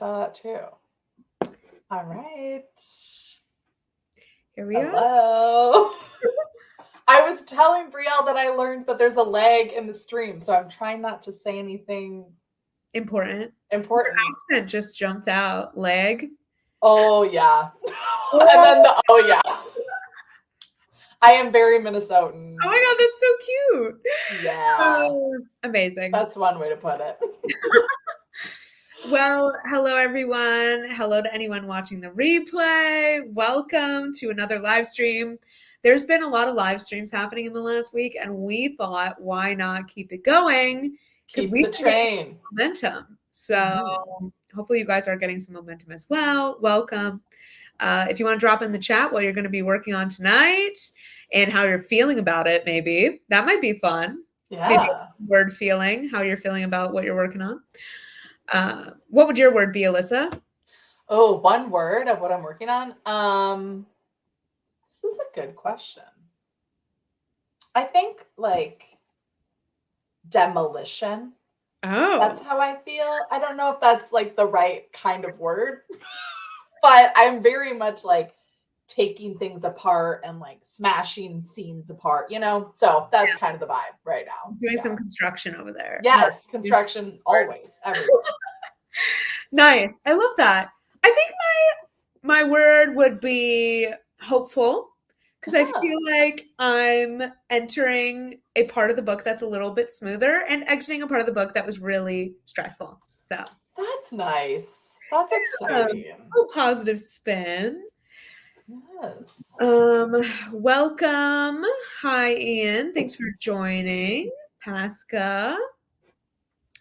saw that too. All right. Here we are. Hello. I was telling Brielle that I learned that there's a lag in the stream, so I'm trying not to say anything Important. Your accent just jumped out. Leg. Oh yeah. And then yeah. I am very Minnesotan. Oh my God, that's so cute. Yeah. Amazing. That's one way to put it. Well, hello everyone. Hello to anyone watching the replay. Welcome to another live stream. There's been a lot of live streams happening in the last week, and we thought, why not keep it going? Keep the train. Momentum. So hopefully you guys are getting some momentum as well. Welcome. If you want to drop in the chat what you're going to be working on tonight and how you're feeling about it, maybe. That might be fun. Yeah. Maybe word feeling, how you're feeling about what you're working on. What would your word be, Alyssa? Oh, one word of what I'm working on? This is a good question. I think like demolition. Oh. That's how I feel. I don't know if that's like the right kind of word, but I'm very much like taking things apart and like smashing scenes apart, you know? So that's kind of the vibe right now. Doing some construction over there. Yes, construction always, everywhere. Nice. I love that. I think my word would be hopeful, because I feel like I'm entering a part of the book that's a little bit smoother and exiting a part of the book that was really stressful. So that's nice. That's exciting. A positive spin. Yes. Welcome. Hi, Ian. Thanks for joining. Pasca.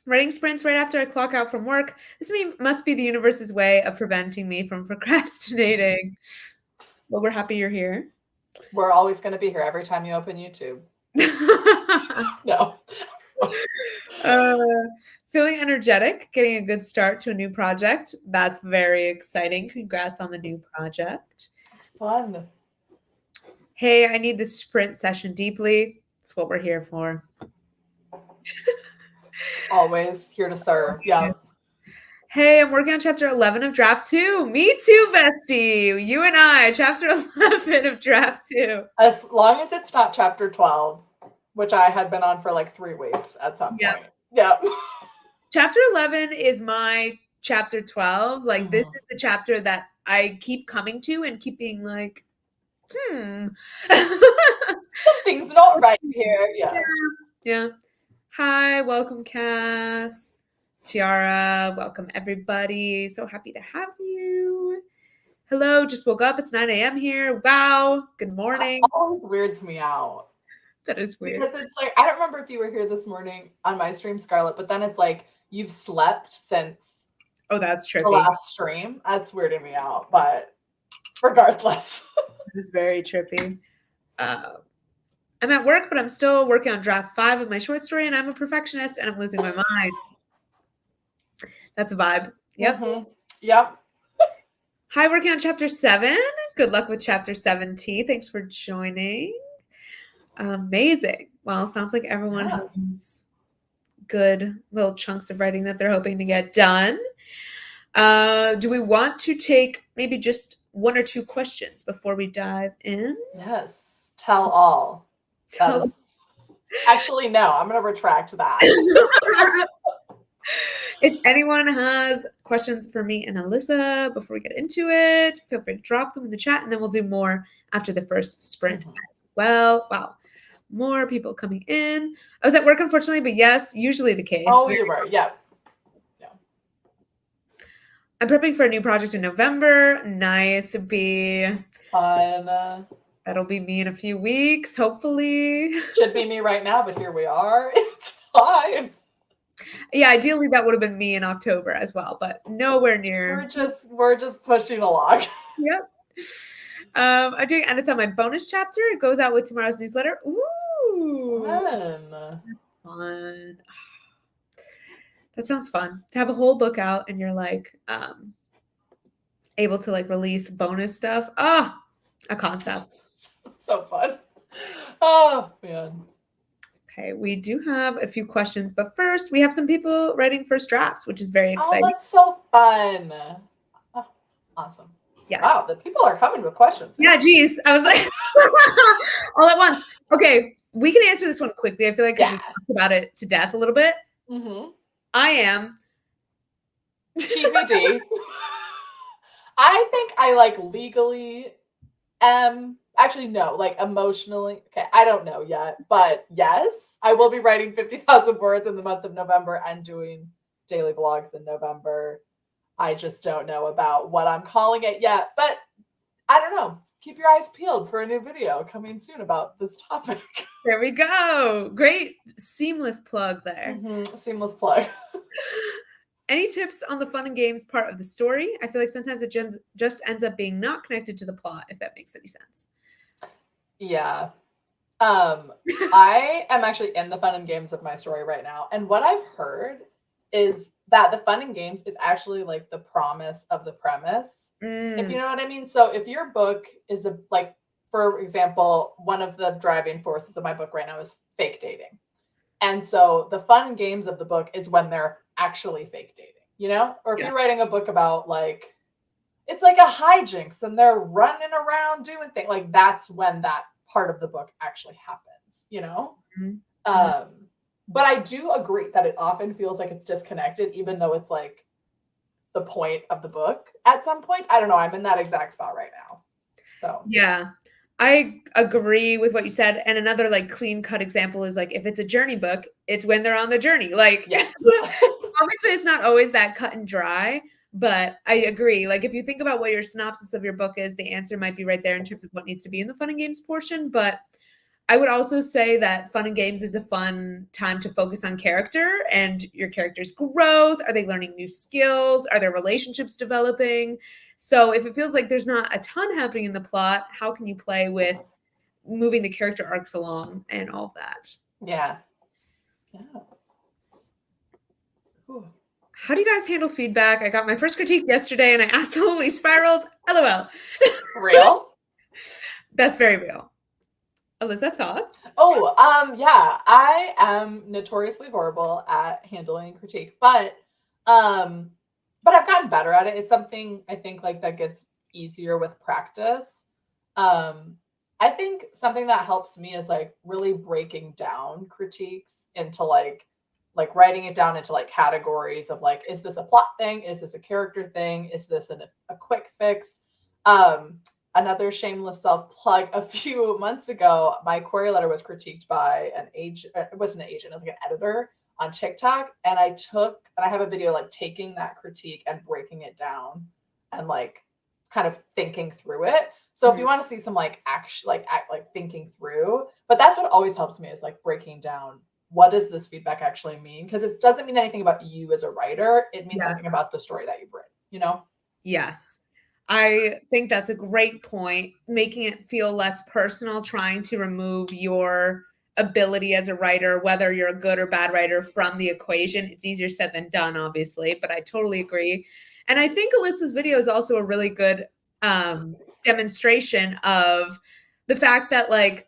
Writing sprints right after I clock out from work. This must be the universe's way of preventing me from procrastinating. Well, we're happy you're here. We're always going to be here every time you open YouTube. No. Feeling energetic, getting a good start to a new project. That's very exciting. Congrats on the new project. Fun. Hey, I need this sprint session deeply. That's what we're here for. Always here to serve. Yeah. Hey, I'm working on chapter 11 of draft 2. Me too, bestie. You and I, chapter 11 of draft 2. As long as it's not chapter 12, which I had been on for like 3 weeks at some point. Yep. Chapter 11 is my chapter 12. Like, this is the chapter that I keep coming to and keep being like, something's not right here. Yeah. Hi, welcome, Cass. Tiara, welcome everybody. So happy to have you. Hello, just woke up. It's 9 a.m. here. Wow. Good morning. That always weirds me out. That is weird. Because it's like, I don't remember if you were here this morning on my stream, Scarlett, but then it's like you've slept since that's trippy. The last stream. That's weirding me out, but regardless. It is very trippy. I'm at work, but I'm still working on draft 5 of my short story, and I'm a perfectionist, and I'm losing my mind. That's a vibe. Yep. Yep. Hi, working on chapter 7. Good luck with chapter 7T. Thanks for joining. Amazing. Well, sounds like everyone has good little chunks of writing that they're hoping to get done. Do we want to take maybe just 1 or 2 questions before we dive in? Yes. Tell all. Actually, no, I'm going to retract that. If anyone has questions for me and Alyssa before we get into it, feel free to drop them in the chat, and then we'll do more after the first sprint as well. Wow. More people coming in. I was at work, unfortunately, but yes, usually the case. Oh, you were. Yep. Yeah. I'm prepping for a new project in November. Nice. It'd be fun. That'll be me in a few weeks, hopefully. Should be me right now, but here we are. It's fine. Yeah, ideally that would have been me in October as well, but nowhere near. We're just pushing along. Yep. I'm doing, and it's on my bonus chapter. It goes out with tomorrow's newsletter. Ooh. Fun. That's fun. That sounds fun. To have a whole book out and you're like able to like release bonus stuff. A concept. So fun. Oh man. Okay, we do have a few questions, but first we have some people writing first drafts, which is very exciting. Oh, that's so fun. Oh, awesome. Yes. Wow, the people are coming with questions. Yeah, geez. I was like, all at once. Okay, we can answer this one quickly. I feel like because we talked about it to death a little bit. I am TBD. I think I like legally am. Actually, no, like emotionally. Okay, I don't know yet, but yes, I will be writing 50,000 words in the month of November and doing daily vlogs in November. I just don't know about what I'm calling it yet, but I don't know. Keep your eyes peeled for a new video coming soon about this topic. There we go. Great seamless plug there. Seamless plug. Any tips on the fun and games part of the story? I feel like sometimes it just ends up being not connected to the plot, if that makes any sense. Yeah. I am actually in the fun and games of my story right now. And what I've heard is that the fun and games is actually like the promise of the premise. If you know what I mean. So if your book is like, for example, one of the driving forces of my book right now is fake dating. And so the fun and games of the book is when they're actually fake dating, you know? Or if you're writing a book about like, it's like a hijinks and they're running around doing things, like that's when that part of the book actually happens, you know? But I do agree that it often feels like it's disconnected, even though it's like the point of the book at some point. I don't know. I'm in that exact spot right now. So yeah, I agree with what you said. And another like clean cut example is like if it's a journey book, it's when they're on the journey. Like yes. Obviously it's not always that cut and dry, but I agree. Like if you think about what your synopsis of your book is, the answer might be right there in terms of what needs to be in the fun and games portion. But I would also say that fun and games is a fun time to focus on character and your character's growth. Are they learning new skills? Are their relationships developing? So if it feels like there's not a ton happening in the plot, how can you play with moving the character arcs along and all of that? Yeah. How do you guys handle feedback? I got my first critique yesterday and I absolutely spiraled. LOL. Real? That's very real. Alyssa, thoughts? Oh, yeah, I am notoriously horrible at handling critique, but I've gotten better at it. It's something I think like that gets easier with practice. I think something that helps me is like really breaking down critiques into like writing it down into like categories of like, is this a plot thing? Is this a character thing? Is this a quick fix? Another shameless self-plug, a few months ago, my query letter was critiqued by an agent. It wasn't an agent, it was like an editor on TikTok. And I have a video like taking that critique and breaking it down and like kind of thinking through it. So if you want to see some like thinking through, but that's what always helps me is like breaking down what does this feedback actually mean? Because it doesn't mean anything about you as a writer. It means something about the story that you've written, you know? Yes. I think that's a great point, making it feel less personal, trying to remove your ability as a writer, whether you're a good or bad writer, from the equation. It's easier said than done, obviously, but I totally agree. And I think Alyssa's video is also a really good demonstration of the fact that, like,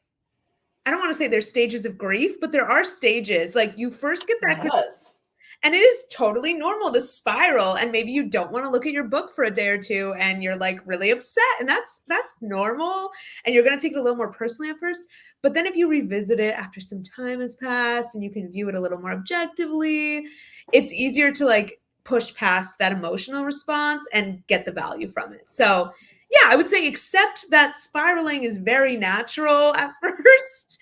I don't want to say there's stages of grief, but there are stages. Like, you first get that. And it is totally normal to spiral, and maybe you don't want to look at your book for a day or two and you're like really upset, and that's normal, and you're going to take it a little more personally at first. But then if you revisit it after some time has passed and you can view it a little more objectively, it's easier to like push past that emotional response and get the value from it. So yeah, I would say accept that spiraling is very natural at first.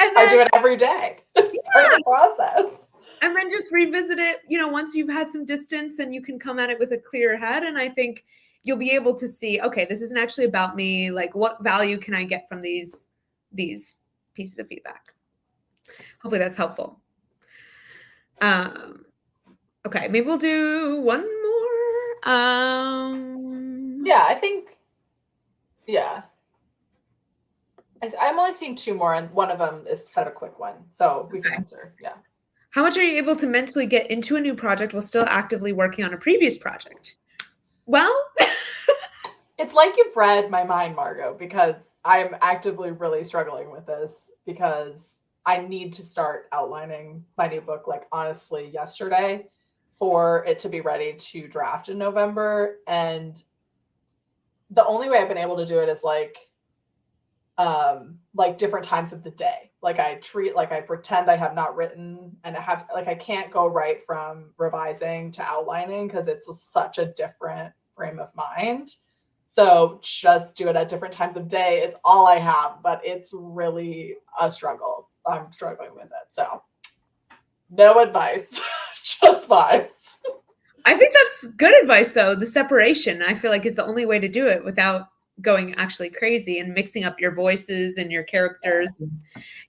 And then, I do it every day. It's part of the process. And then just revisit it, you know, once you've had some distance and you can come at it with a clear head. And I think you'll be able to see, okay, this isn't actually about me. Like, what value can I get from these pieces of feedback? Hopefully that's helpful. Okay, maybe we'll do one more. Yeah, I think, yeah. I'm only seeing two more, and one of them is kind of a quick one. So we can answer, yeah. How much are you able to mentally get into a new project while still actively working on a previous project? Well, it's like you've read my mind, Margot, because I'm actively really struggling with this because I need to start outlining my new book, like honestly, yesterday for it to be ready to draft in November. And the only way I've been able to do it is like different times of the day. Like I pretend I have not written, and I have like I can't go right from revising to outlining because it's such a different frame of mind. So just do it at different times of day is all I have, but it's really a struggle. I'm struggling with it. So no advice, just vibes. I think that's good advice though. The separation, I feel like, is the only way to do it without going actually crazy and mixing up your voices and your characters.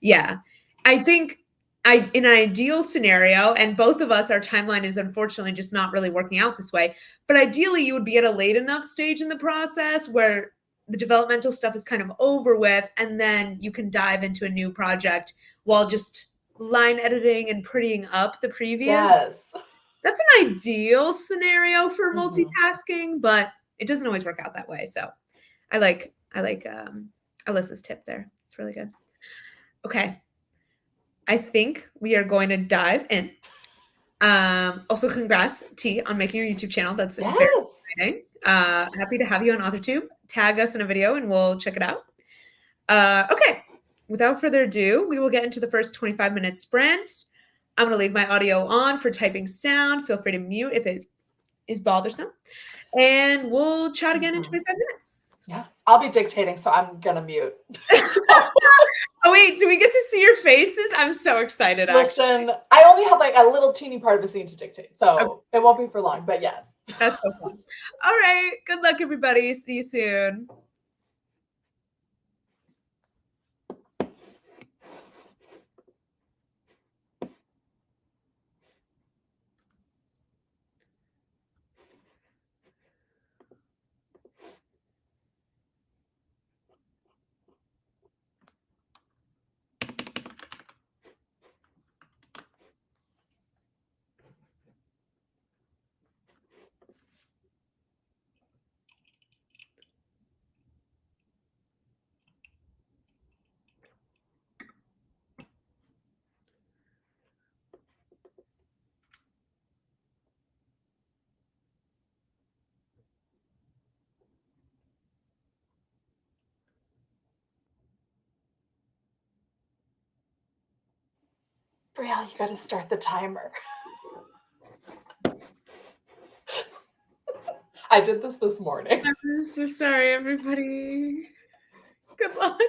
Yeah. I think in an ideal scenario, and both of us, our timeline is unfortunately just not really working out this way, but ideally you would be at a late enough stage in the process where the developmental stuff is kind of over with, and then you can dive into a new project while just line editing and prettying up the previous. Yes. That's an ideal scenario for multitasking, but it doesn't always work out that way. So I like Alyssa's tip there. It's really good. Okay. I think we are going to dive in. Also, congrats, T, on making your YouTube channel. That's very exciting. Happy to have you on AuthorTube. Tag us in a video and we'll check it out. Okay. Without further ado, we will get into the first 25-minute sprint. I'm going to leave my audio on for typing sound. Feel free to mute if it is bothersome. And we'll chat again in 25 minutes. Yeah, I'll be dictating, so I'm going to mute. Oh, wait, do we get to see your faces? I'm so excited, Listen, I only have like a little teeny part of a scene to dictate, so it won't be for long, but yes. That's so fun. All right, good luck, everybody. See you soon. Brielle, you got to start the timer. I did this morning. I'm so sorry, everybody. Good luck.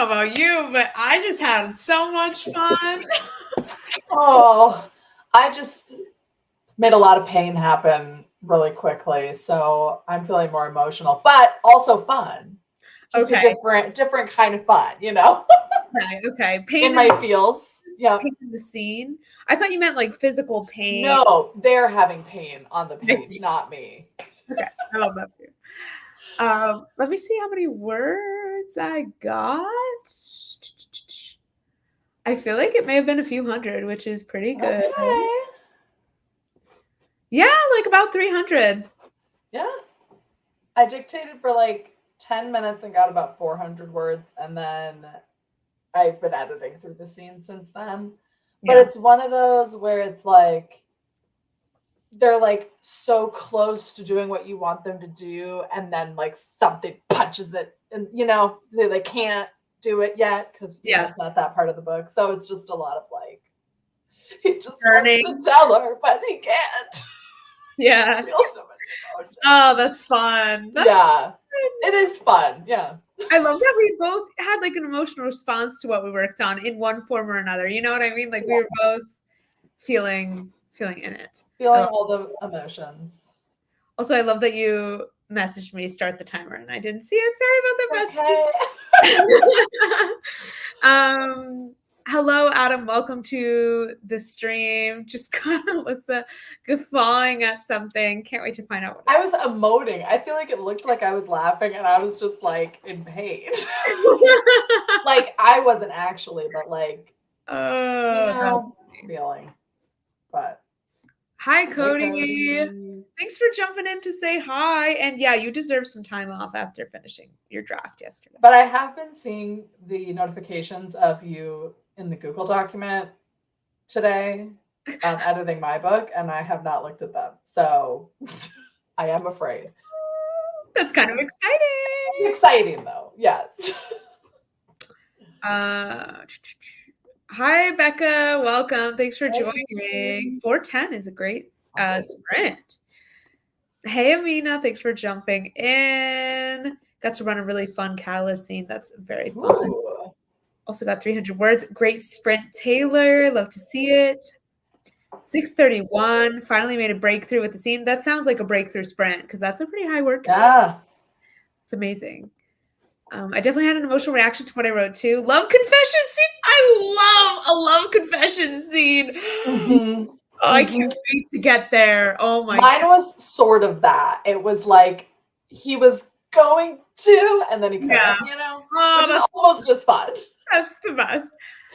about you, but I just had so much fun. Oh, I just made a lot of pain happen really quickly, so I'm feeling more emotional, but also fun. Just Okay. a different kind of fun, you know? Okay. In my feels. Yeah. Pain in the scene. I thought you meant like physical pain. No, they're having pain on the page, not me. Okay. I love that too. Let me see how many words I got. I feel like it may have been a few hundred, which is pretty good. Okay. Yeah, like about 300. Yeah. I dictated for like 10 minutes and got about 400 words, and then I've been editing through the scene since then. But it's one of those where it's like they're like so close to doing what you want them to do, and then like something punches it, and you know, they can't do it yet because it's not that part of the book. So it's just a lot of like he just wants to tell her, but he can't. Yeah. Oh, that's fun. Fun. It is fun. Yeah. I love that we both had like an emotional response to what we worked on in one form or another. You know what I mean? Like we were both feeling in it. Feeling all those emotions. Also, I love that you messaged me start the timer and I didn't see it. Sorry about that message. Hello, Adam. Welcome to the stream. Just got Alyssa guffawing at something. Can't wait to find out. I was emoting. I feel like it looked like I was laughing and I was just like in pain. Like I wasn't actually, but like, feeling. But hi, Cody. Thanks for jumping in to say hi. And yeah, you deserve some time off after finishing your draft yesterday. But I have been seeing the notifications of you in the Google document today, editing my book, and I have not looked at them. So I am afraid. That's kind of exciting. Exciting though, yes. Hi, Becca. Welcome. Thanks for joining. 410 is a great sprint. Hey, Amina. Thanks for jumping in. Got to run a really fun catalyst scene. That's very fun. Ooh. Also got 300 words. Great sprint, Taylor. Love to see it. 631. Finally made a breakthrough with the scene. That sounds like a breakthrough sprint because that's a pretty high word count. Yeah. It's amazing. I definitely had an emotional reaction to what I wrote too. Love confession scene. I love a love confession scene. Mm-hmm. Oh, I can't wait to get there. Oh my God. Mine was sort of that. It was like he was going to, and then he couldn't, you know? Which is almost as fun. That's the best.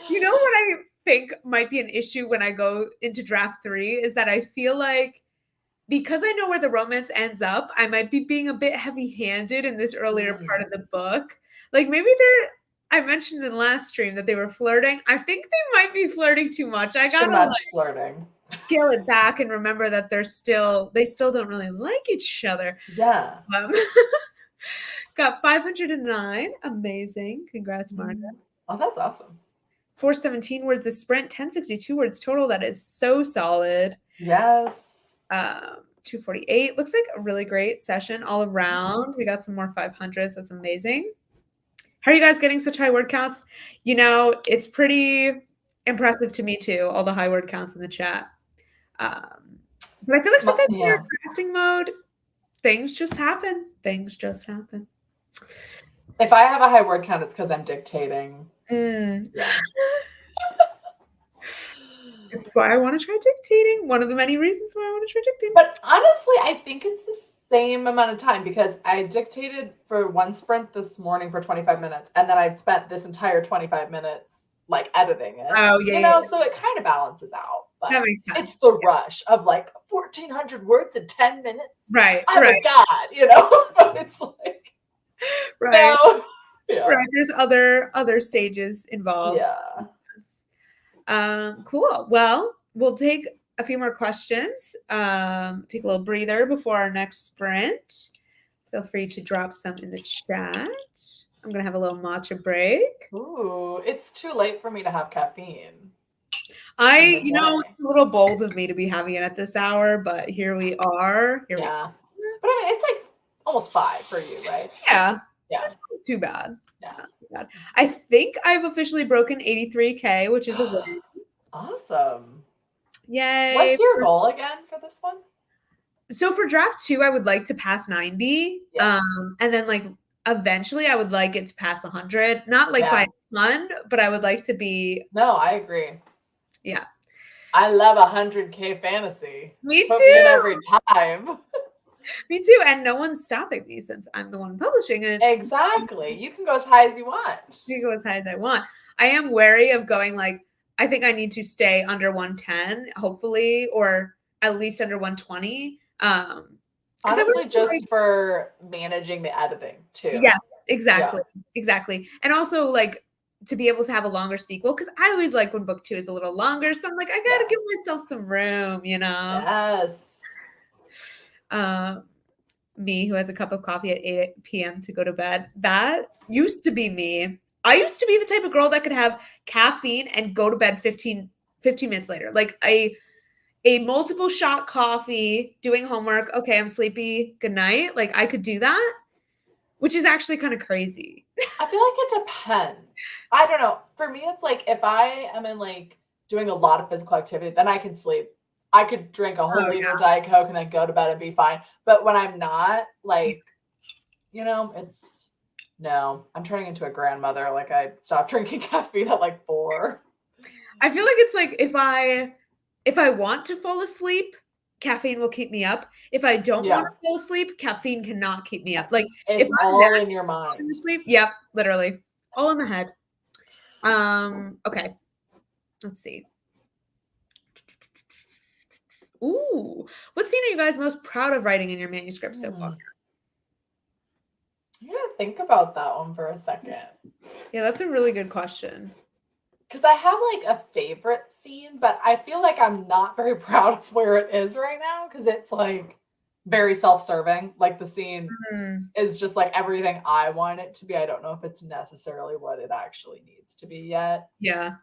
You know what I think might be an issue when I go into draft 3 is that I feel like because I know where the romance ends up, I might be being a bit heavy-handed in this earlier part of the book. Like maybe I mentioned in the last stream that they were flirting. I think they might be flirting too much. I gotta like, flirting. Scale it back and remember that they still don't really like each other. Yeah. Got 509. Amazing. Congrats, Martha. Oh, that's awesome. 417 words a sprint, 1062 words total. That is so solid. Yes. 248. Looks like a really great session all around. We got some more 500s. That's amazing. How are you guys getting such high word counts? You know, it's pretty impressive to me too, all the high word counts in the chat. But I feel like sometimes when you're in drafting mode, things just happen. Things just happen. If I have a high word count, it's because I'm dictating. Yeah. This is why I want to try dictating. One of the many reasons why I want to try dictating. But honestly, I think it's the same amount of time because I dictated for one sprint this morning for 25 minutes, and then I've spent this entire 25 minutes like editing it. Oh yeah, you know, so it kind of balances out. But that makes sense. It's the rush of like 1,400 words in 10 minutes. Right. Oh my God, you know. But it's like right. No. Yeah. Right. There's other stages involved. Yeah. Cool. Well, we'll take a few more questions. Take a little breather before our next sprint. Feel free to drop some in the chat. I'm gonna have a little matcha break. Ooh, it's too late for me to have caffeine. You know, it's a little bold of me to be having it at this hour, but here we are. But I mean, it's like almost 5 for you, right? Yeah. That's not too bad. Yeah. It's not too bad. I think I've officially broken 83K, which is a win. Awesome. Yay. What's your goal again for this one? So for draft 2, I would like to pass 90. Yeah. And then like eventually I would like it to pass 100. Not like by a ton, but I would like to be. No, I agree. Yeah. I love 100K fantasy. Me Put too. me in every time. Me too. And no one's stopping me since I'm the one publishing it. Exactly. You can go as high as you want. You can go as high as I want. I am wary of going like, I think I need to stay under 110, hopefully, or at least under 120. Honestly, just for managing the editing too. Yes, exactly. Yeah. Exactly. And also like to be able to have a longer sequel, because I always like when book 2 is a little longer. So I'm like, I gotta give myself some room, you know? Yes. Me who has a cup of coffee at 8 p.m. to go to bed. That used to be me. I used to be the type of girl that could have caffeine and go to bed 15 minutes later. Like a multiple shot coffee, doing homework. Okay, I'm sleepy. Good night. Like I could do that, which is actually kind of crazy. I feel like it depends. I don't know. For me, it's like if I am in like doing a lot of physical activity, then I can sleep. I could drink a whole liter of Diet Coke and then go to bed and be fine. But when I'm not, like, you know, I'm turning into a grandmother. Like I stopped drinking caffeine at like 4. I feel like it's like if I want to fall asleep, caffeine will keep me up. If I don't want to fall asleep, caffeine cannot keep me up. Like it's if I'm all in your mind. Yep, literally. All in the head. Okay. Let's see. Ooh, what scene are you guys most proud of writing in your manuscript so far? I'm gonna think about that one for a second. Yeah, that's a really good question. Because I have like a favorite scene, but I feel like I'm not very proud of where it is right now because it's like very self-serving. Like the scene is just like everything I want it to be. I don't know if it's necessarily what it actually needs to be yet. Yeah.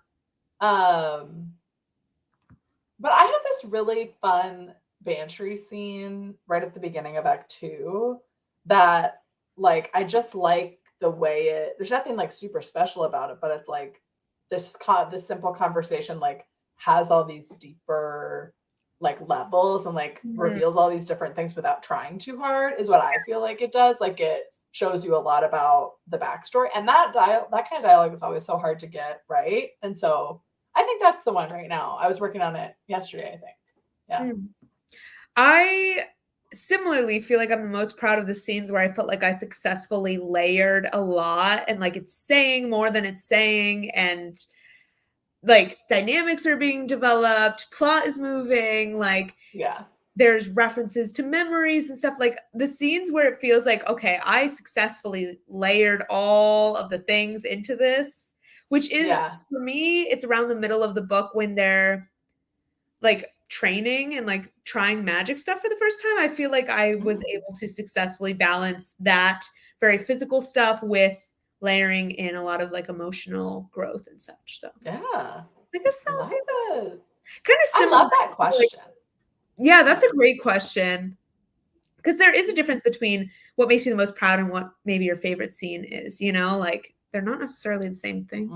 But I have this really fun Bantry scene right at the beginning of Act 2 that like I just like the way there's nothing like super special about it, but it's like this simple conversation like has all these deeper like levels and like reveals all these different things without trying too hard is what I feel like it does. Like it shows you a lot about the backstory, and that kind of dialogue is always so hard to get right. And so I think that's the one right now. I was working on it yesterday, I think. Yeah. I similarly feel like I'm the most proud of the scenes where I felt like I successfully layered a lot and like it's saying more than it's saying, and like dynamics are being developed, plot is moving, like there's references to memories and stuff. Like the scenes where it feels like, okay, I successfully layered all of the things into this, which is for me, it's around the middle of the book when they're like training and like trying magic stuff for the first time. I feel like I was able to successfully balance that very physical stuff with layering in a lot of like emotional growth and such. So I guess that would be kind of similar. I love that question. Yeah, that's a great question. Because there is a difference between what makes you the most proud and what maybe your favorite scene is, you know, like they're not necessarily the same thing.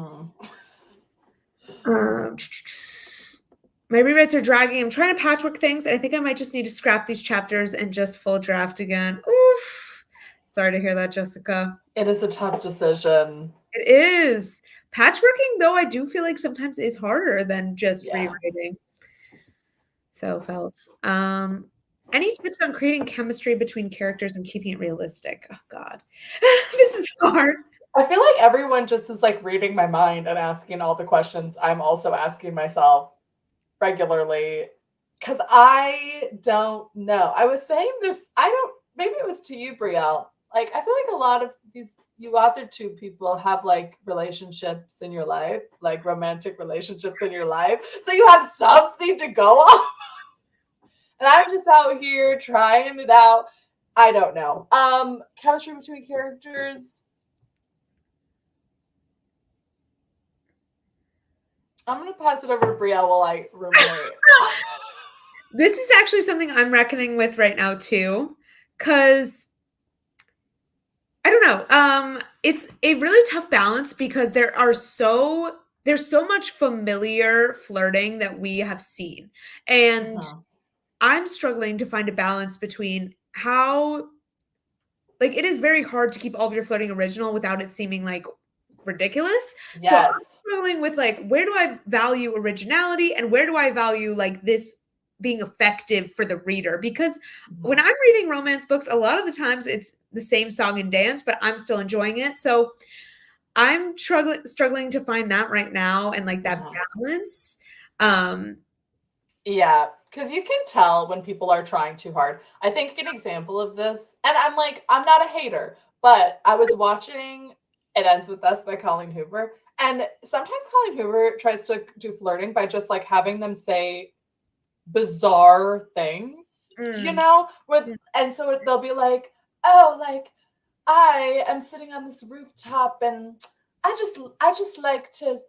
My rewrites are dragging. I'm trying to patchwork things. I think I might just need to scrap these chapters and just full draft again. Oof. Sorry to hear that, Jessica. It is a tough decision. It is. Patchworking, though, I do feel like sometimes is harder than just rewriting. So felt. Any tips on creating chemistry between characters and keeping it realistic? Oh, God. This is hard. I feel like everyone just is like reading my mind and asking all the questions I'm also asking myself regularly, because I don't know. I was saying this, maybe it was to you, Brielle. Like, I feel like a lot of you authored 2 people have like relationships in your life, like romantic relationships in your life. So you have something to go off. And I'm just out here trying it out. I don't know. Chemistry between characters. I'm going to pass it over to Brielle while I ruminate. This is actually something I'm reckoning with right now, too. Because, I don't know. It's a really tough balance because there's so much familiar flirting that we have seen. And I'm struggling to find a balance between how, like, it is very hard to keep all of your flirting original without it seeming like ridiculous. So I'm struggling with like, where do I value originality and where do I value like this being effective for the reader? Because when I'm reading romance books, a lot of the times it's the same song and dance, but I'm still enjoying it. So I'm struggling to find that right now and like that balance. Yeah, because you can tell when people are trying too hard. I think an example of this, and I'm not a hater, but I was watching It Ends With Us by Colleen Hoover, and sometimes Colleen Hoover tries to do flirting by just like having them say bizarre things, you know? And so they'll be like, oh, like, I am sitting on this rooftop and I just like to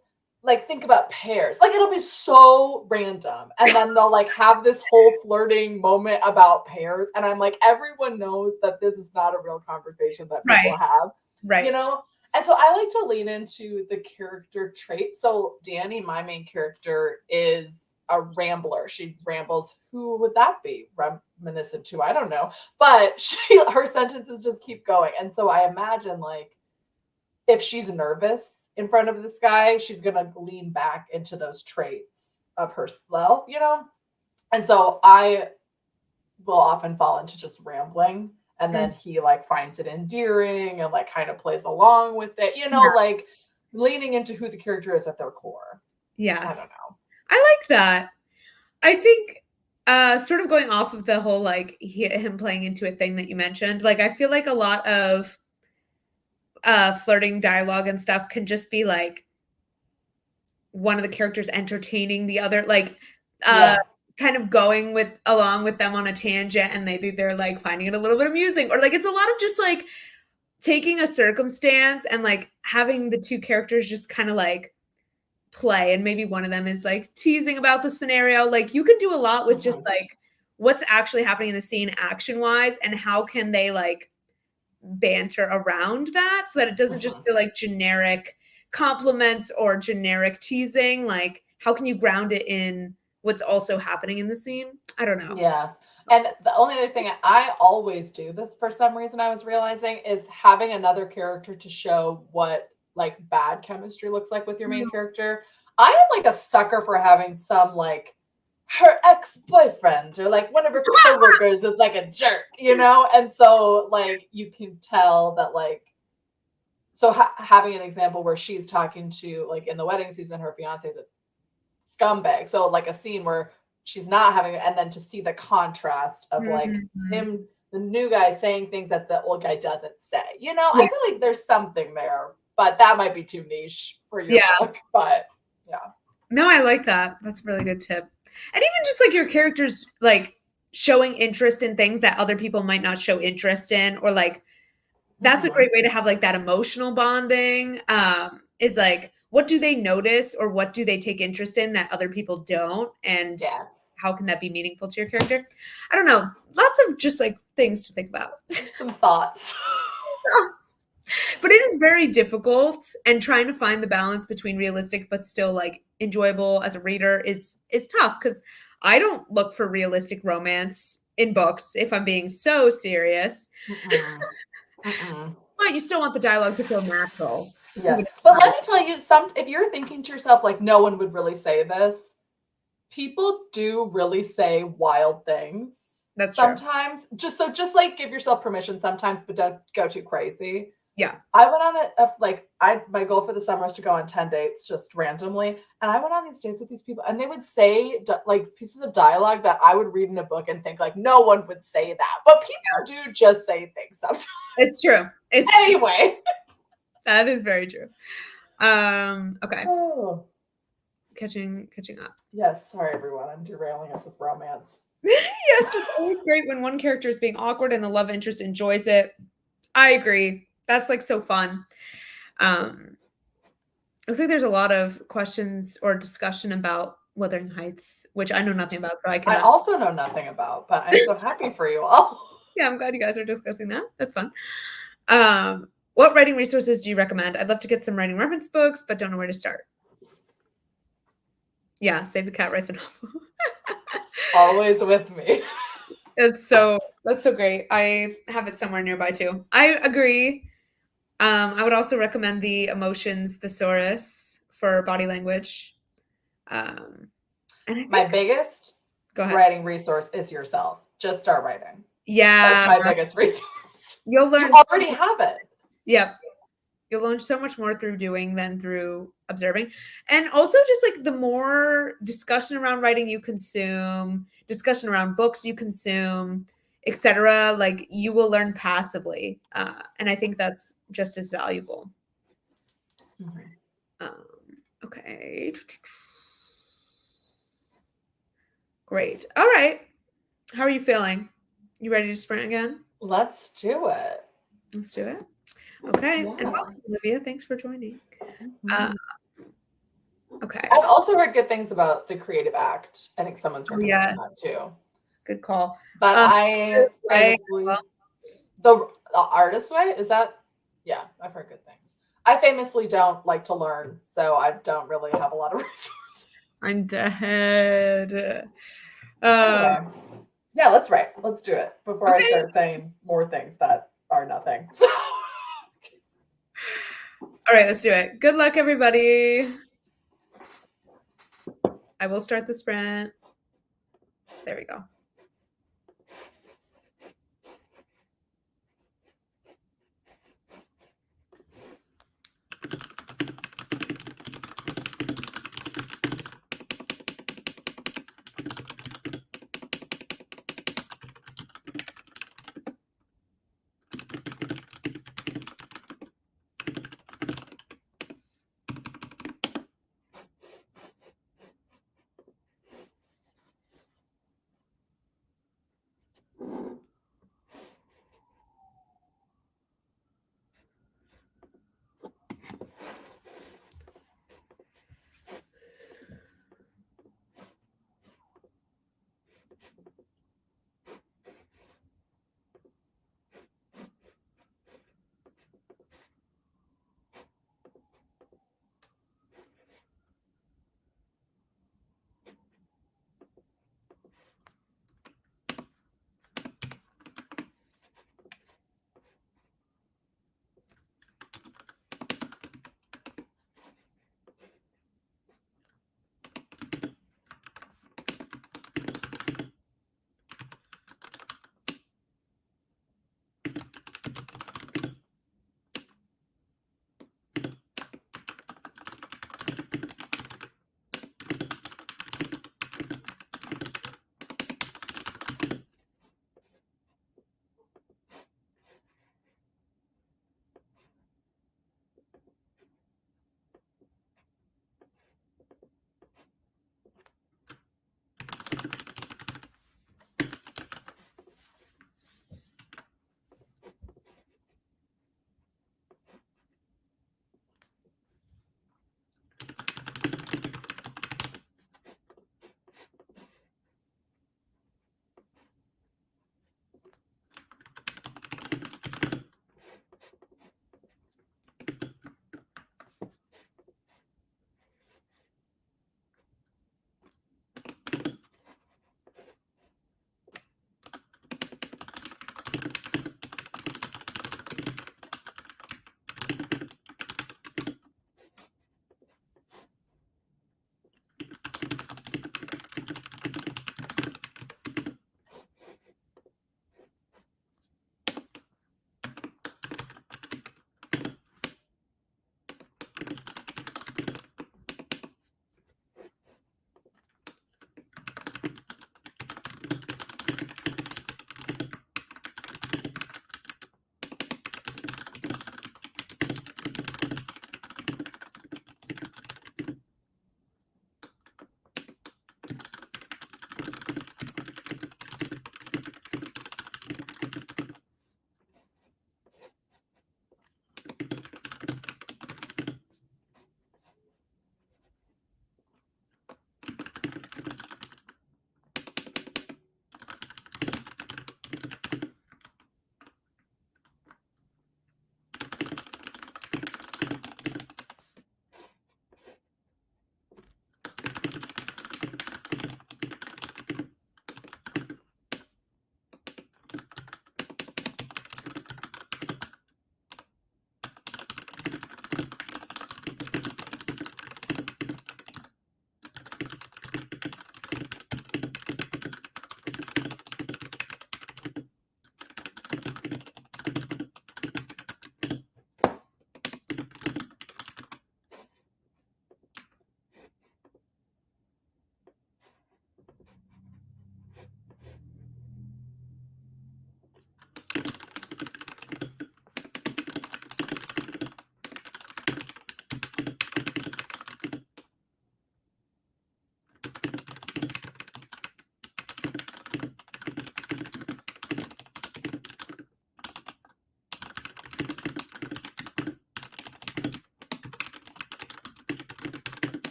like think about pears. Like it'll be so random. And then they'll like have this whole flirting moment about pears. And I'm like, everyone knows that this is not a real conversation that people have. Right. You know? And so I like to lean into the character traits. So Danny, my main character, is a rambler. She rambles. Who would that be? Reminiscent to? I don't know. But her sentences just keep going. And so I imagine like if she's nervous in front of this guy, she's gonna lean back into those traits of herself, you know? And so I will often fall into just rambling. And then he like finds it endearing and like kind of plays along with it, you know, like leaning into who the character is at their core. Yes. I don't know. I like that. I think sort of going off of the whole like him playing into a thing that you mentioned, like I feel like a lot of flirting dialogue and stuff can just be like one of the characters entertaining the other, like kind of going along with them on a tangent, and they're like finding it a little bit amusing, or like it's a lot of just like taking a circumstance and like having the two characters just kind of like play, and maybe one of them is like teasing about the scenario. Like you could do a lot with just like what's actually happening in the scene action wise, and how can they like banter around that so that it doesn't just feel like generic compliments or generic teasing. Like how can you ground it in what's also happening in the scene? I don't know. Yeah. And the only other thing I always do this for some reason I was realizing is having another character to show what like bad chemistry looks like with your main character. I am like a sucker for having some like her ex-boyfriend or like one of her coworkers is like a jerk, you know? And so like you can tell that like, so having an example where she's talking to like in the wedding season, her fiance is a scumbag. So like a scene where she's not having it, and then to see the contrast of like him, the new guy saying things that the old guy doesn't say, you know? I feel like there's something there, but that might be too niche for your book, but yeah. No, I like that. That's a really good tip. And even just like your characters like showing interest in things that other people might not show interest in, or like that's a great way to have like that emotional bonding. Is like, what do they notice or what do they take interest in that other people don't? And how can that be meaningful to your character? I don't know. Lots of just like things to think about. Some thoughts. But it is very difficult, and trying to find the balance between realistic but still like enjoyable as a reader is tough, because I don't look for realistic romance in books if I'm being so serious. But you still want the dialogue to feel natural. Yes. But let me tell you, if you're thinking to yourself like no one would really say this, people do really say wild things. That's sometimes true. Just like give yourself permission sometimes, but don't go too crazy. Yeah. I went on my goal for the summer is to go on 10 dates just randomly. And I went on these dates with these people, and they would say like pieces of dialogue that I would read in a book and think like no one would say that. But people do just say things sometimes. It's true. Anyway. That is very true. Okay. Oh. Catching up. Yes. Sorry, everyone. I'm derailing us with romance. Yes, it's always great when one character is being awkward and the love interest enjoys it. I agree. That's like so fun. Looks like there's a lot of questions or discussion about Wuthering Heights, which I know nothing about, so I also know nothing about, but I'm so happy for you all. Yeah, I'm glad you guys are discussing that. That's fun. What writing resources do you recommend? I'd love to get some writing reference books, but don't know where to start. Yeah, Save the Cat writes a novel. Always with me. That's so great. I have it somewhere nearby too. I agree. I would also recommend the Emotions Thesaurus for body language. And I think, My biggest go ahead. writing resource is yourself. Just start writing. Yeah. That's my biggest resource. You'll learn. You already have it. Yep. You'll learn so much more through doing than through observing. And also just like the more discussion around writing you consume, discussion around books you consume, etc., like you will learn passively. And I think that's just as valuable. Mm-hmm. Okay. Great. All right. How are you feeling? You ready to sprint again? Let's do it. Let's do it. Okay. Yeah. And welcome, Olivia. Thanks for joining. Mm-hmm. Okay. I've also heard good things about the Creative Act. I think someone's recommended that too. Good call. But I famously, the Artist Way, is that? Yeah, I've heard good things. I famously don't like to learn, so I don't really have a lot of resources. I'm dead. Anyway, yeah, let's write. Let's do it before I start saying more things that are nothing. All right, let's do it. Good luck, everybody. I will start the sprint. There we go.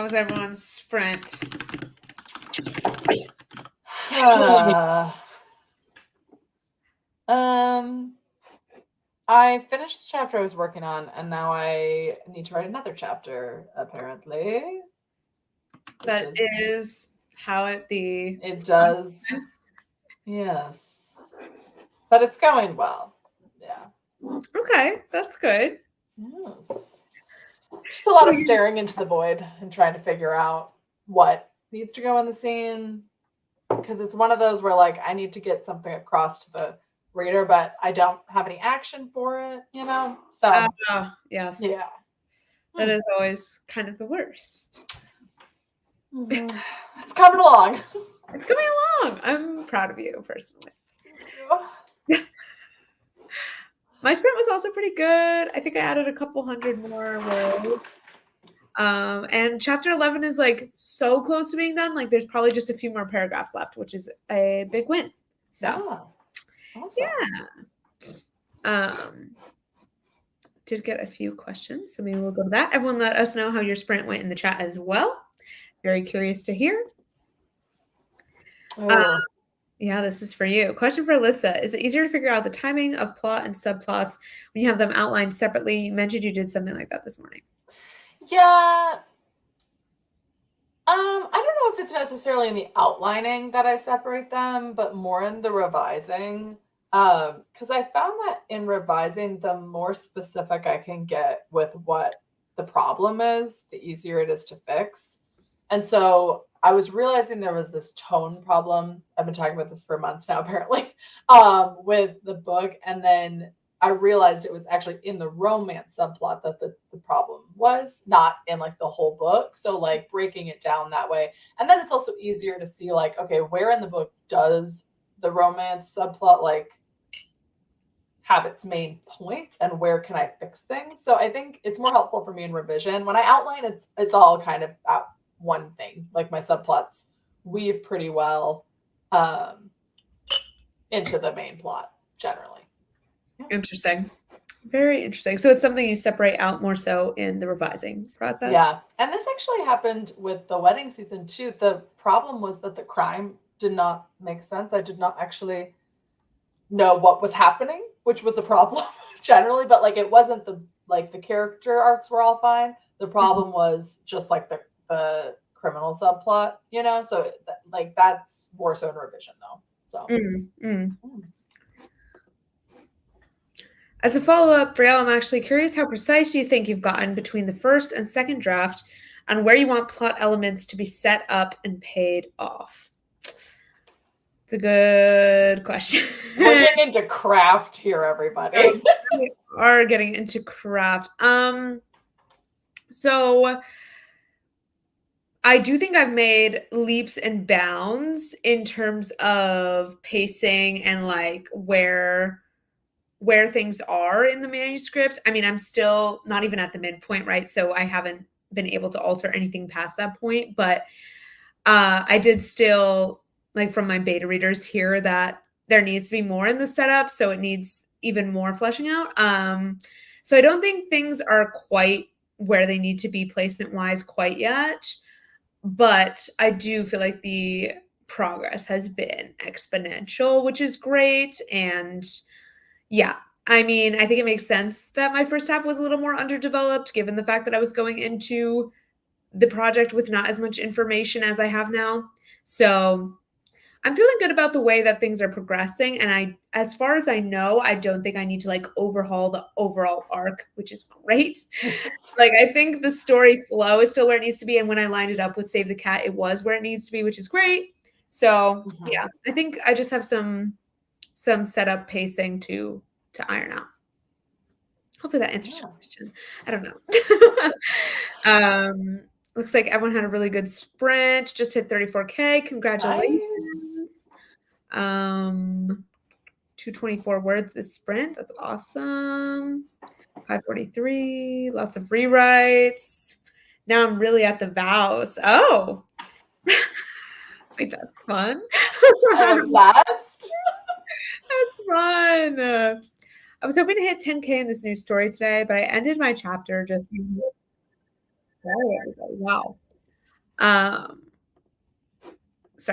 How was everyone's sprint? I finished the chapter I was working on, and now I need to write another chapter, apparently. That is how it be. It does. Yes. But it's going well. Yeah. Okay, that's good. Yes. Just a lot of staring into the void and trying to figure out what needs to go in the scene. Because it's one of those where, like, I need to get something across to the reader, but I don't have any action for it, you know? So, yes. Yeah. That is always kind of the worst. It's coming along. It's coming along. I'm proud of you, personally. My sprint was also pretty good. I think I added a couple hundred more words. And chapter 11 is like so close to being done. Like there's probably just a few more paragraphs left, which is a big win. So yeah. Did get a few questions, so maybe we'll go to that. Everyone let us know how your sprint went in the chat as well. Very curious to hear. Yeah, this is for you. Question for Alyssa. Is it easier to figure out the timing of plot and subplots when you have them outlined separately? You mentioned you did something like that this morning. Yeah. I don't know if it's necessarily in the outlining that I separate them, but more in the revising. Because I found that in revising, the more specific I can get with what the problem is, the easier it is to fix. And so I was realizing there was this tone problem. I've been talking about this for months now, apparently, with the book. And then I realized it was actually in the romance subplot that the problem was, not in like the whole book. So like breaking it down that way. And then it's also easier to see like, okay, where in the book does the romance subplot like have its main points and where can I fix things? So I think it's more helpful for me in revision. When I outline, it's all kind of one thing. Like my subplots weave pretty well into the main plot generally. Interesting. Very interesting. So it's something you separate out more so in the revising process? Yeah. And this actually happened with the wedding season too. The problem was that the crime did not make sense. I did not actually know what was happening, which was a problem generally, but like it wasn't the character arcs were all fine. The problem was just like the criminal subplot, you know? So like that's more so in revision though. So As a follow-up, Brielle, I'm actually curious, how precise do you think you've gotten between the first and second draft on where you want plot elements to be set up and paid off? It's a good question. We're getting into craft here, everybody. We are getting into craft. So I do think I've made leaps and bounds in terms of pacing and like where things are in the manuscript. I mean, I'm still not even at the midpoint, right? So I haven't been able to alter anything past that point, but I did still, like from my beta readers, hear that there needs to be more in the setup, so it needs even more fleshing out. So I don't think things are quite where they need to be placement-wise quite yet, but I do feel like the progress has been exponential, which is great. And yeah, I mean, I think it makes sense that my first half was a little more underdeveloped, given the fact that I was going into the project with not as much information as I have now. So I'm feeling good about the way that things are progressing. And as far as I know, I don't think I need to like overhaul the overall arc, which is great. Like, I think the story flow is still where it needs to be. And when I lined it up with Save the Cat, it was where it needs to be, which is great. So yeah, I think I just have some setup pacing to iron out. Hopefully that answers your question. I don't know. Looks like everyone had a really good sprint. Just hit 34K. Congratulations. Nice. 224 words this sprint. That's awesome. 543. Lots of rewrites. Now I'm really at the vows. Oh. Wait, that's fun. I'm obsessed. That's fun. I was hoping to hit 10K in this new story today, but I ended my chapter just. Wow. Sorry,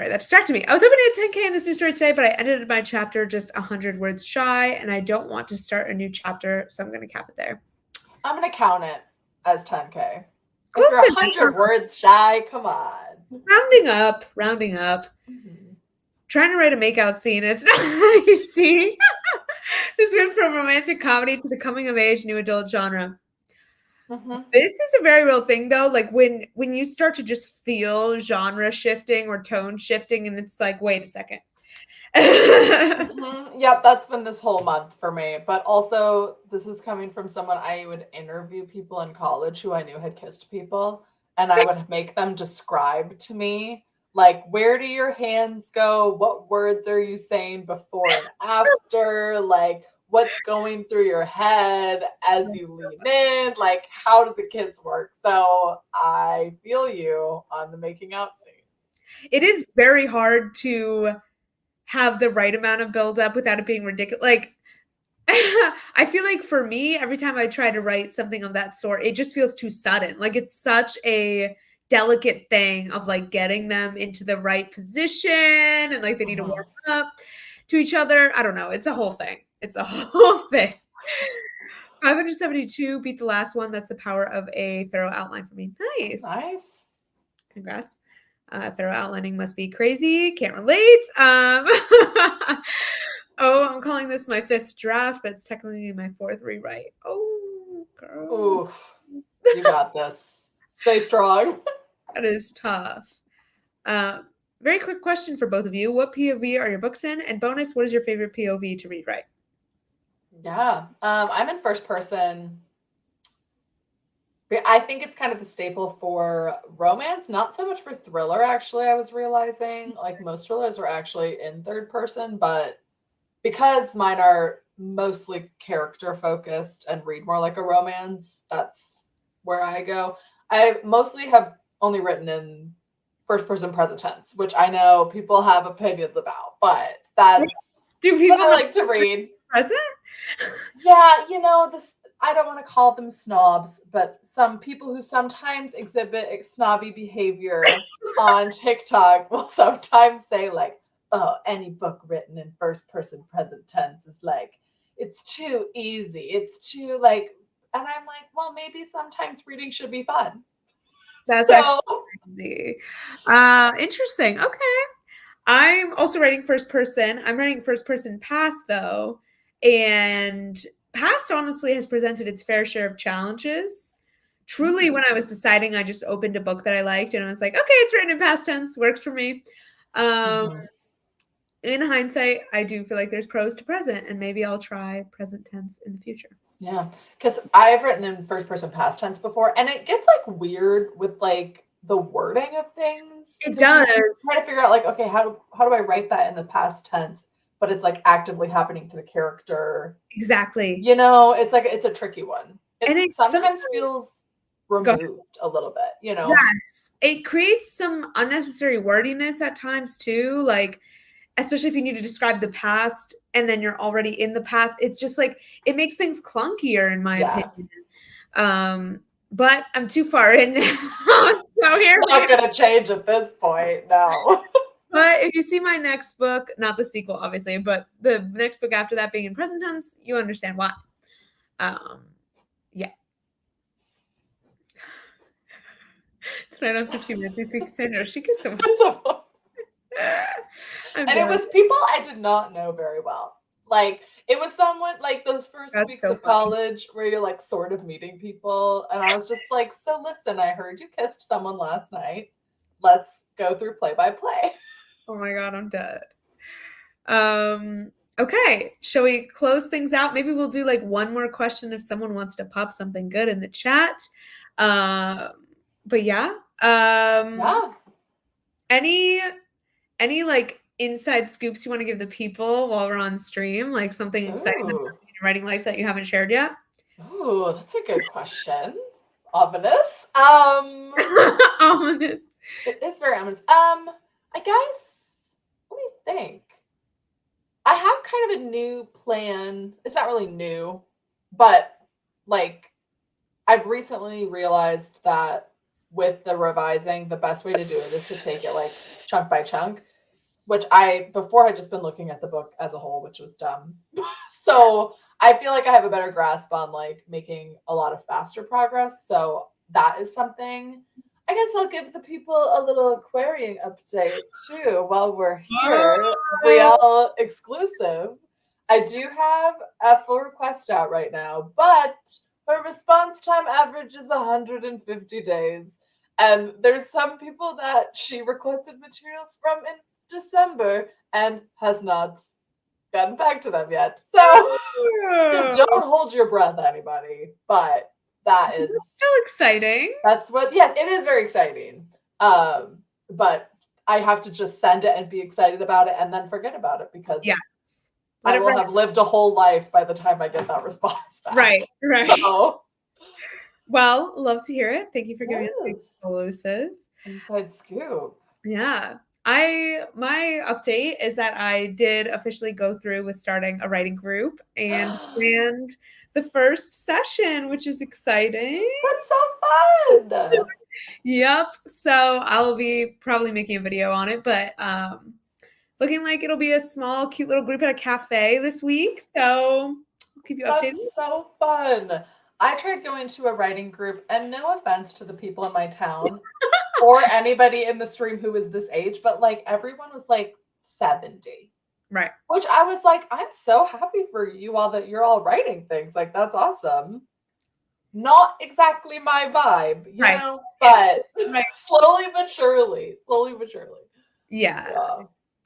that distracted me. I was hoping to hit 10K in this new story today, but I ended my chapter just 100 words shy, and I don't want to start a new chapter, so I'm going to cap it there. I'm going to count it as 10K. Close if you're 100 words shy, come on. Rounding up. Mm-hmm. Trying to write a makeout scene. It's not easy. This went from romantic comedy to the coming of age new adult genre. Mm-hmm. This is a very real thing, though. Like when you start to just feel genre shifting or tone shifting, and it's like, wait a second. Mm-hmm. Yep, that's been this whole month for me. But also, this is coming from someone I would interview people in college who I knew had kissed people, and I would make them describe to me, like, where do your hands go? What words are you saying before and after? Like, what's going through your head as you lean in? Like, how does a kiss work? So I feel you on the making out scenes. It is very hard to have the right amount of build up without it being ridiculous. Like, I feel like for me, every time I try to write something of that sort, it just feels too sudden. Like it's such a delicate thing of like getting them into the right position and like they need to warm up to each other. I don't know. It's a whole thing. 572 beat the last one. That's the power of a thorough outline for me. Nice. Congrats. Thorough outlining must be crazy. Can't relate. Oh, I'm calling this my 5th draft, but it's technically my 4th rewrite. Oh, girl. Oof. You got this. Stay strong. That is tough. Very quick question for both of you. What POV are your books in? And bonus, what is your favorite POV to read write? Yeah. I'm in first person. I think it's kind of the staple for romance, not so much for thriller, actually, I was realizing. Like most thrillers are actually in third person, but because mine are mostly character focused and read more like a romance, that's where I go. I mostly have only written in first person present tense, which I know people have opinions about, but that's what I like to read. Present? Yeah, you know, this I don't want to call them snobs, but some people who sometimes exhibit snobby behavior on TikTok will sometimes say like, oh, any book written in first person present tense is like, it's too easy. It's too like, and I'm like, well, maybe sometimes reading should be fun. That's actually crazy. Interesting. Okay. I'm also writing first person. I'm writing first person past though. And past honestly has presented its fair share of challenges. Truly, when I was deciding, I just opened a book that I liked and I was like, okay, it's written in past tense, works for me. In hindsight, I do feel like there's pros to present, and maybe I'll try present tense in the future. Yeah, because I've written in first person past tense before, and it gets like weird with like the wording of things. It does. Try to figure out like, okay, how do I write that in the past tense, but it's like actively happening to the character. Exactly. You know, it's like it's a tricky one. It sometimes feels removed a little bit, you know. Yes. It creates some unnecessary wordiness at times too, like especially if you need to describe the past and then you're already in the past. It's just like it makes things clunkier in my opinion. But I'm too far in now. So here not gonna change at this point, no. But if you see my next book, not the sequel, obviously, but the next book after that being in present tense, you understand why. Yeah. Tonight on 60 Minutes, we speak to Sandra. She gets so much. And it was people I did not know very well. Like, it was someone, like, those first weeks of college where you're, like, sort of meeting people. And I was just like, so listen, I heard you kissed someone last night. Let's go through play-by-play. Oh my God, I'm dead. Okay, shall we close things out? Maybe we'll do like one more question if someone wants to pop something good in the chat. But yeah. Any like inside scoops you want to give the people while we're on stream? Like something exciting in your writing life that you haven't shared yet? Oh, that's a good question. Ominous. Ominous. It is very ominous. I guess, let me think. I have kind of a new plan. It's not really new, but like I've recently realized that with the revising, the best way to do it is to take it like chunk by chunk, which before had just been looking at the book as a whole, which was dumb. So I feel like I have a better grasp on like making a lot of faster progress. So that is something. I guess I'll give the people a little Aquarian update too while we're here. Brielle exclusive. I do have a full request out right now, but her response time average is 150 days. And there's some people that she requested materials from in December and has not gotten back to them yet. So don't hold your breath, anybody. But that is so exciting. That's what, yes, it is very exciting. But I have to just send it and be excited about it and then forget about it because I will have lived a whole life by the time I get that response back. Right. So, well, love to hear it. Thank you for giving us the exclusive inside scoop. Yeah. My update is that I did officially go through with starting a writing group and planned the first session, which is exciting. That's so fun. Yep. So I'll be probably making a video on it, but looking like it'll be a small, cute little group at a cafe this week. So I'll keep you updated. That's so fun. I tried going to a writing group, and no offense to the people in my town or anybody in the stream who is this age, but like everyone was like 70. Right. Which I was like, I'm so happy for you all that you're all writing things. Like, that's awesome. Not exactly my vibe, you know, but slowly but surely. Yeah.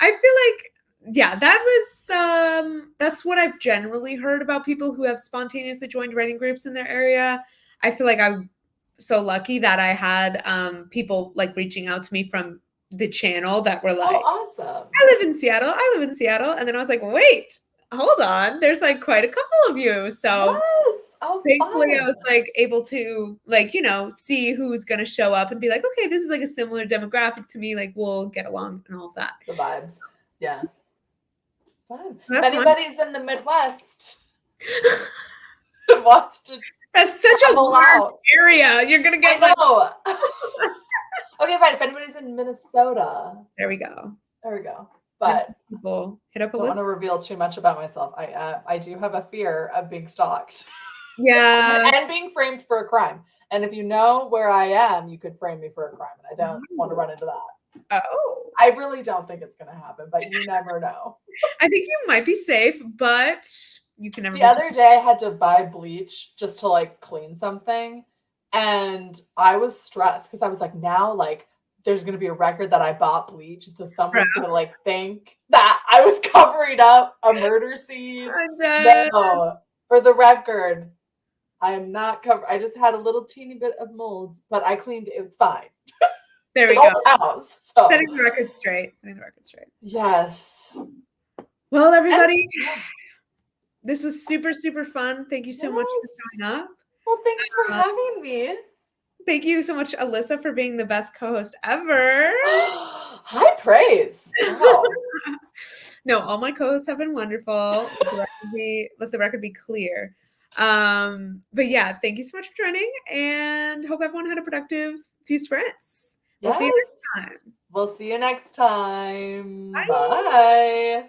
I feel like, that was, that's what I've generally heard about people who have spontaneously joined writing groups in their area. I feel like I'm so lucky that I had people like reaching out to me from the channel that were like, oh, awesome. I live in Seattle. And then I was like, wait, hold on. There's like quite a couple of you. So thankfully I was like able to like, see who's going to show up and be like, okay, this is like a similar demographic to me. Like we'll get along and all of that. The vibes. Yeah. Fun. If anybody's in the Midwest who wants to. That's such a large area. You're going to get Okay, fine. If anybody's in Minnesota. There we go. But people hit up a don't list. want to reveal too much about myself. I do have a fear of being stalked. Yeah. And being framed for a crime. And if you know where I am, you could frame me for a crime. And I don't want to run into that. Oh. I really don't think it's going to happen, but you never know. I think you might be safe, but you can never. The other day I had to buy bleach just to like clean something. And I was stressed because I was like, now like there's going to be a record that I bought bleach. And so someone's going to like think that I was covering up a murder scene. No, for the record, I am not covered. I just had a little teeny bit of mold, but I cleaned it. It's fine. There we go. House, so. Setting the record straight. Yes. Well, everybody, this was super, super fun. Thank you so much for showing up. Well, thanks for having me. Thank you so much, Alyssa, for being the best co-host ever. High praise. Wow. No, all my co-hosts have been wonderful. Let the record be clear. But yeah, thank you so much for joining, and hope everyone had a productive few sprints. We'll see you next time. We'll see you next time. Bye. Bye.